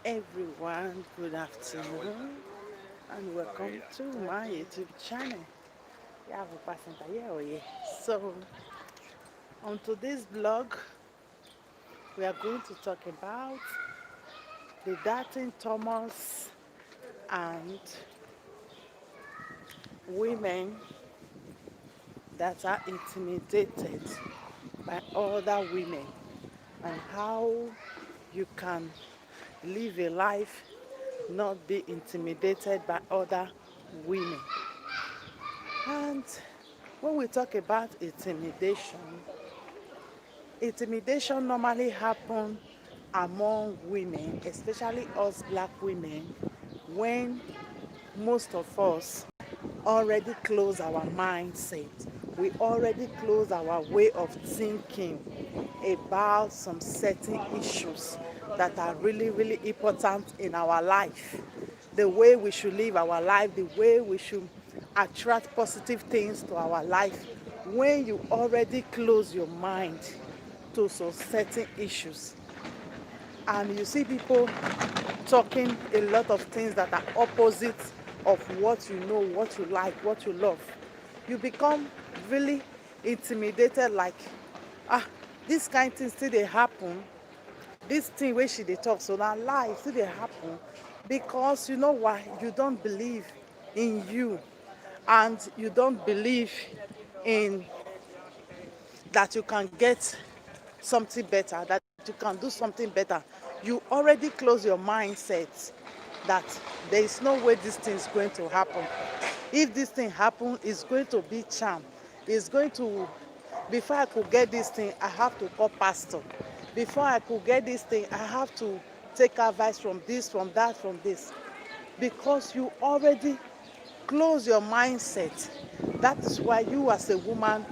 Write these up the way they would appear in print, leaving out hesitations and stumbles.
Everyone, good afternoon and welcome to my YouTube channel. Yeah, So, on today's blog, we are going to talk about the dating Thomas and women that are intimidated by other women and how you can live a life not be intimidated by other women. And when we talk about intimidation normally happens among women, especially us black women, when most of us already close our mindset. We already close our way of thinking about some certain issues that are really, really important in our life. The way we should live our life, the way we should attract positive things to our life. When you already close your mind to some certain issues and you see people talking a lot of things that are opposite of what you know, what you like, what you love, you become really intimidated, like, ah, this kind of thing still dey happen, this thing wey she dey talk so na lie still dey happen, because you know why? You don't believe in you, and you don't believe in that you can get something better, that you can do something better. You already close your mindset that there is no way this thing is going to happen. If this thing happen, it's going to be charm. It's going to, before I could get this thing, I have to call pastor. Before I could get this thing, I have to take advice from this, from that, from this. Because you already close your mindset. That is why you as a woman,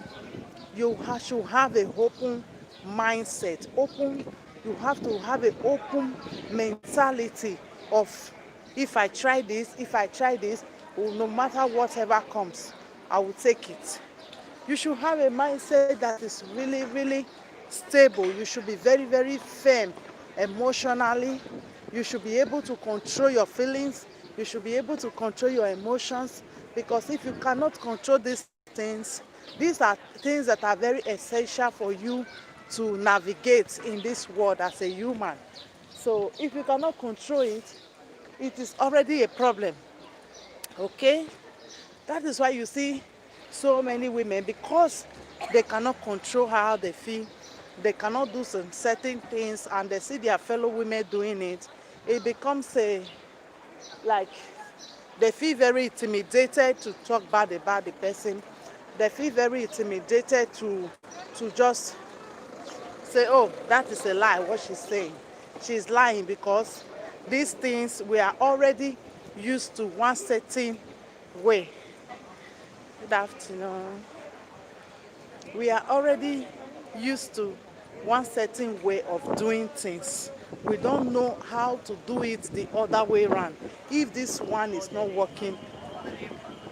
should have an open mindset. You have to have an open mentality of, if I try this, no matter whatever comes, I will take it. You should have a mindset that is really, really stable. You should be very, very firm emotionally. You should be able to control your feelings. You should be able to control your emotions, because if you cannot control these are things that are very essential for you to navigate in this world as a human. So if you cannot control it, it is already a problem. Okay? That is why you see so many women, because they cannot control how they feel, they cannot do some certain things, and they see their fellow women doing it. It becomes like they feel very intimidated to talk bad about the person. They feel very intimidated to just say, oh, that is a lie, what she's saying. She's lying, because these things we are already used to one certain way. Good afternoon. We are already used to one certain way of doing things. We don't know how to do it the other way around. If this one is not working,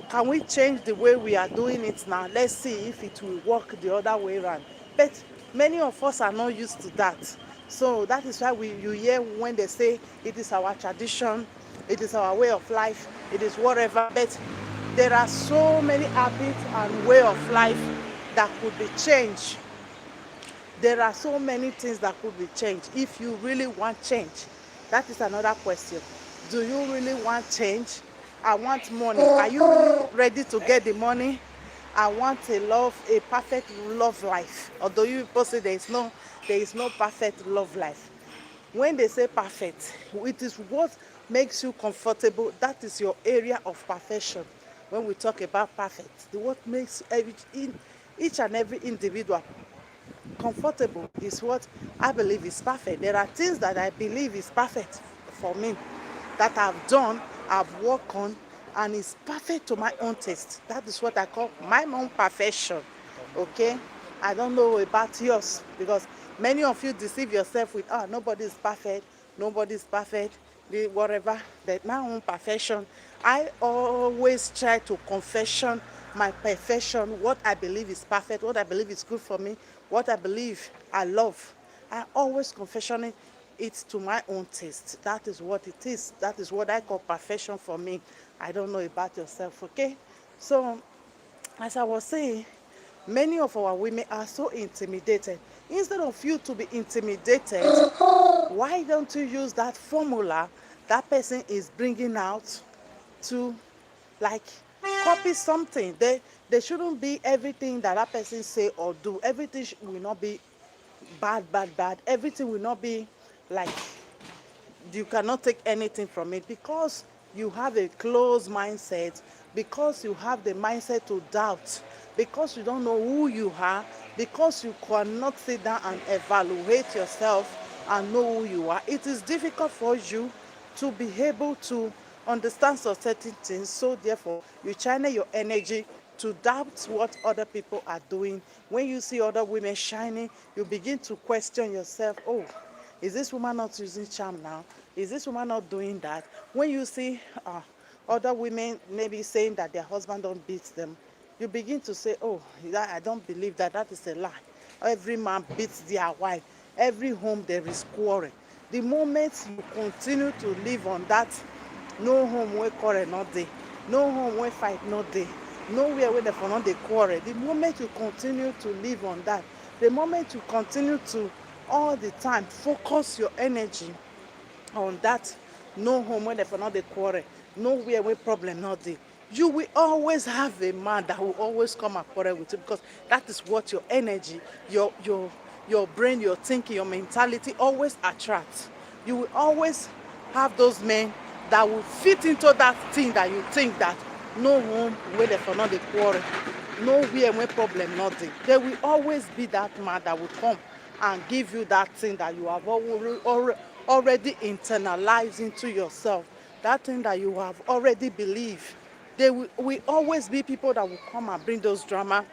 can we change the way we are doing it now? Let's see if it will work the other way around. But many of us are not used to that. So that is why you hear when they say it is our tradition, it is our way of life, it is whatever. But there are so many habits and way of life that could be changed. There are so many things that could be changed if you really want change. That is another question. Do you really want change? I want money. Are you really ready to get the money? I want a perfect love life. Although you people say there is no perfect love life. When they say perfect, it is what makes you comfortable. That is your area of perfection. When we talk about perfect, what makes each and every individual comfortable is what I believe is perfect. There are things that I believe is perfect for me, that I've done, I've worked on, and it's perfect to my own taste. That is what I call my own perfection. Okay? I don't know about yours, because many of you deceive yourself with, nobody is perfect, nobody is perfect, whatever. But my own perfection, I always try to confession my perfection, what I believe is perfect, what I believe is good for me, what I believe I love. I always confession it it to my own taste. That is what it is. That is what I call perfection for me. I don't know about yourself, okay? So, as I was saying, many of our women are so intimidated. Instead of you to be intimidated, why don't you use that formula that person is bringing out to, like, copy something? They shouldn't be everything that that person say or do. Everything will not be bad, bad, bad. Everything will not be like, you cannot take anything from it, because you have a closed mindset, because you have the mindset to doubt, because you don't know who you are, because you cannot sit down and evaluate yourself and know who you are. It is difficult for you to be able to understand some certain things. So therefore, you channel your energy to doubt what other people are doing. When you see other women shining, you begin to question yourself. Oh, is this woman not using charm now? Is this woman not doing that? When you see other women maybe saying that their husband don't beat them, you begin to say, oh, I don't believe that. That is a lie. Every man beats their wife. Every home there is quarrel. The moment you continue to live on that, no home where quarrel not there, no home where fight not there, nowhere where the for not dey quarrel. The moment you continue to live on that, the moment you continue to all the time focus your energy on that, no home where the for not dey quarrel, nowhere where problem not there, you will always have a man that will always come and quarrel with you, because that is what your energy, your brain, your thinking, your mentality always attracts. You will always have those men that will fit into that thing that you think that no home where they for not dey quarrel, nowhere where problem not dey. There will always be that man that will come and give you that thing that you have already internalized into yourself, that thing that you have already believed. There will always be people that will come and bring those drama,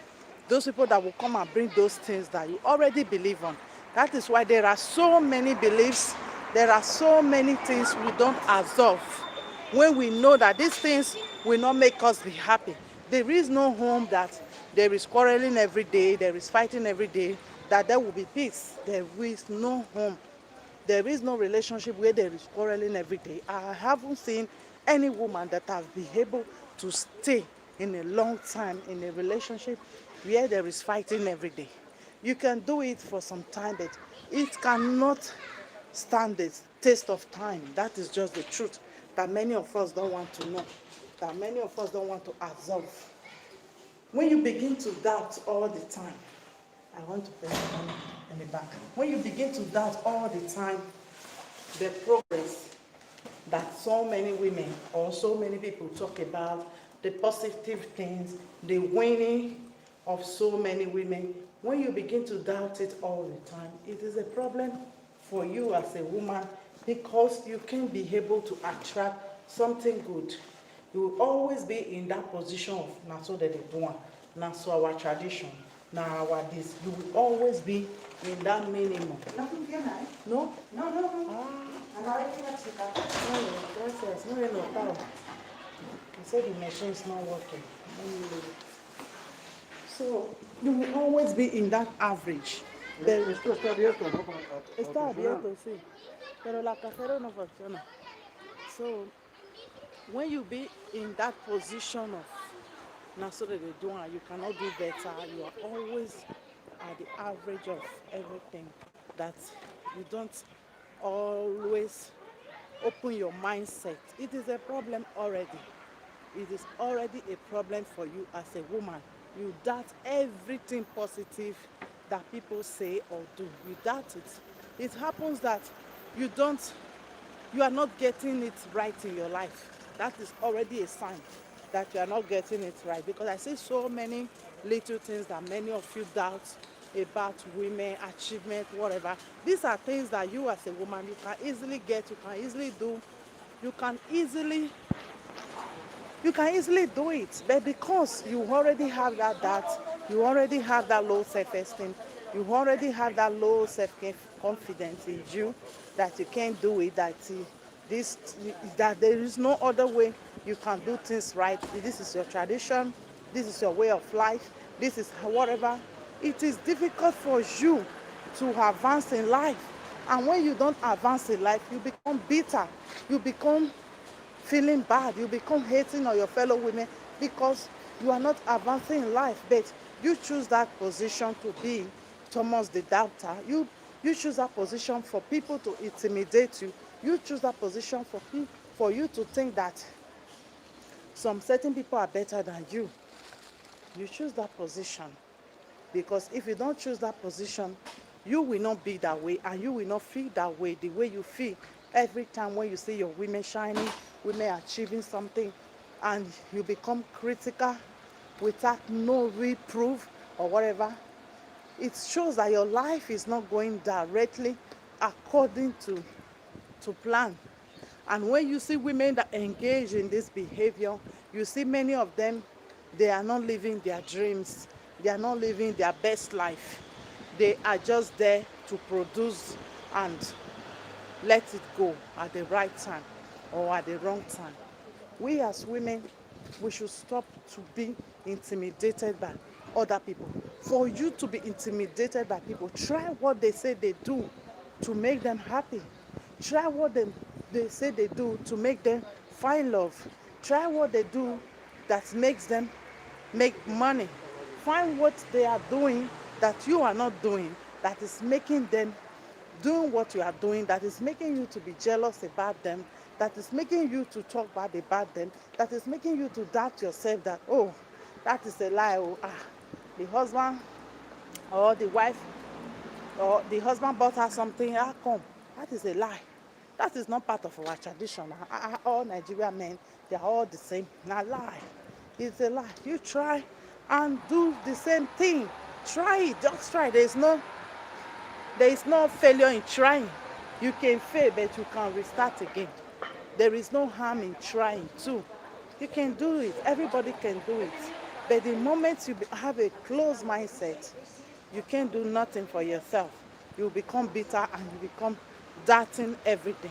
those people that will come and bring those things that you already believe on. That is why there are so many beliefs, there are so many things we don't absorb when we know that these things will not make us be happy. There is no home that there is quarreling every day, there is fighting every day, that there will be peace. There is no home. There is no relationship where there is quarreling every day. I haven't seen any woman that has been able to stay in a long time in a relationship where there is fighting every day. You can do it for some time, but it cannot stand the taste of time. That is just the truth that many of us don't want to know, that many of us don't want to absorb. When you begin to doubt all the time, I want to put it in the back. When you begin to doubt all the time the progress that so many women or so many people talk about, the positive things, the winning of so many women, when you begin to doubt it all the time, it is a problem for you as a woman, because you can't be able to attract something good. You will always be in that position of na so that they do one, na so our tradition, na our this. You will always be in that minimum. ¿No funciona, eh? No? No, no, no. Ah, A la vez que la chica. no, gracias. No he notado. He said the machine is not working. So you will always be in that average. Esto está abierto, ¿no? Está abierto, sí. Pero la cajera no funciona. So when you be in that position of now so that they do and you cannot do better, you are always at the average of everything, that you don't always open your mindset. It is a problem already. It is already a problem for you as a woman. You doubt everything positive that people say or do. You doubt it. It happens that you don't, you are not getting it right in your life. That is already a sign that you are not getting it right, because I see so many little things that many of you doubt about women, achievement, whatever. These are things that you as a woman, you can easily get, you can easily do, you can easily do it. But because you already have that doubt, you already have that low self-esteem, you already have that low self-confidence in you, that you can't do it, that there is no other way you can do things right. This is your tradition, this is your way of life, this is whatever. It is difficult for you to advance in life, And when you don't advance in life, you become bitter. You become feeling bad. You become hating on your fellow women because you are not advancing in life. But you choose that position to be Thomas the doubter. You choose that position for people to intimidate you. You choose that position for you to think that some certain people are better than you. You choose that position because if you don't choose that position, you will not be that way and you will not feel that way the way you feel every time when you see your women shining, women achieving something, and you become critical without no real proof or whatever. It shows that your life is not going directly according to plan. And when you see women that engage in this behavior, you see many of them, they are not living their dreams. They are not living their best life. They are just there to produce and let it go at the right time or at the wrong time. We as women, we should stop to be intimidated by other people. For you to be intimidated by people, try what they say they do to make them happy. Try what they say they do to make them find love. Try what they do that makes them make money. Find what they are doing that you are not doing, that is making them doing what you are doing, that is making you to be jealous about them, that is making you to talk bad about them, that is making you to doubt yourself that, oh, that is a lie. Oh, the husband or the wife or the husband bought her something, how come? That is a lie. That is not part of our tradition. All Nigerian men, they are all the same. Now lie. It's a lie. You try and do the same thing. Try it. Just try. There is no failure in trying. You can fail, but you can restart again. There is no harm in trying too. You can do it. Everybody can do it. But the moment you have a closed mindset, you can't do nothing for yourself. You become bitter and you become doubting everything.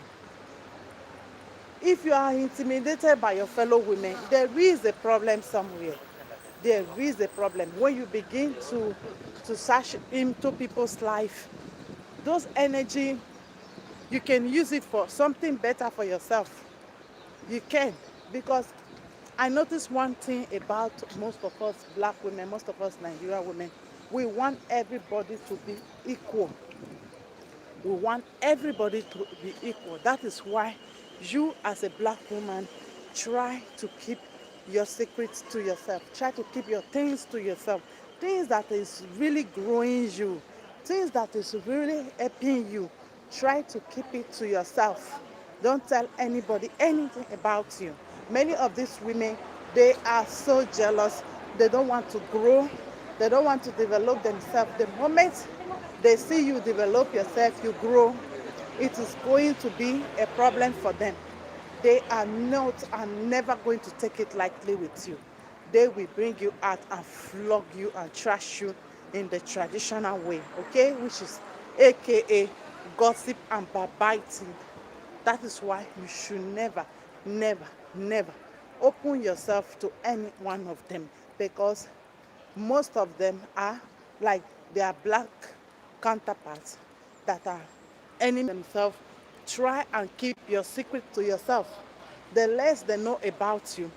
If you are intimidated by your fellow women, there is a problem somewhere. There is a problem. When you begin to search into people's life, those energy, you can use it for something better for yourself. You can, because I noticed one thing about most of us black women, most of us Nigerian women, we want everybody to be equal. We want everybody to be equal. That is why you as a black woman try to keep your secrets to yourself. Try to keep your things to yourself. Things that is really growing you. Things that is really helping you. Try to keep it to yourself. Don't tell anybody anything about you. Many of these women, they are so jealous. They don't want to grow. They don't want to develop themselves. The moment they see you develop yourself, you grow, it is going to be a problem for them. They are not and never going to take it lightly with you. They will bring you out and flog you and trash you in the traditional way, okay? Which is AKA gossip and backbiting. That is why you should never, never, never open yourself to any one of them, because most of them are like their black counterparts that are enemies themselves. Try and keep your secret to yourself. The less they know about you,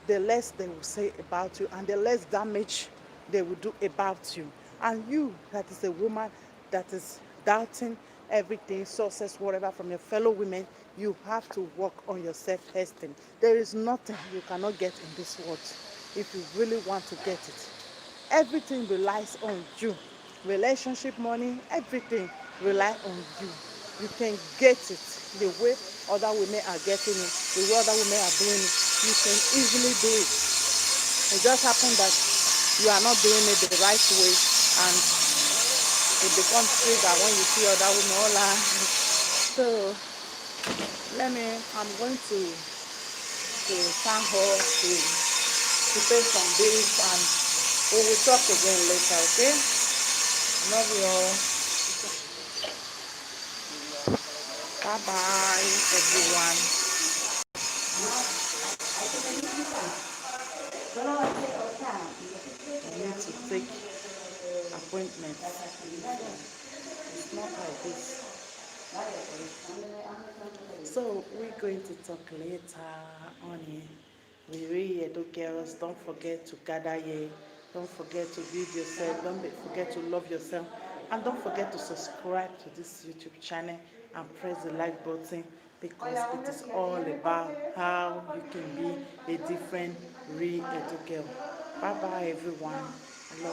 the less they will say about you, and the less damage they will do about you. And you, that is a woman that is doubting everything, success, whatever, from your fellow women, you have to work on your self-esteem. There is nothing you cannot get in this world if you really want to get it. Everything relies on you. Relationship, money, everything rely on you. You can get it the way other women are getting it, the way other women are doing it. You can easily do it. It just happened that you are not doing it the right way, and it becomes trigger when you see other women. Hola. So I'm going to thank her to pay some bills, and we will talk again later, okay? Love you all. Bye bye, everyone. I need to take appointments. It's not like this. So we're going to talk later on here. We really Edo girls, don't forget to gather here. Don't forget to build yourself. Forget to love yourself. And don't forget to subscribe to this YouTube channel and press the like button because it is all about how you can be a different real Edo girl. Bye bye everyone.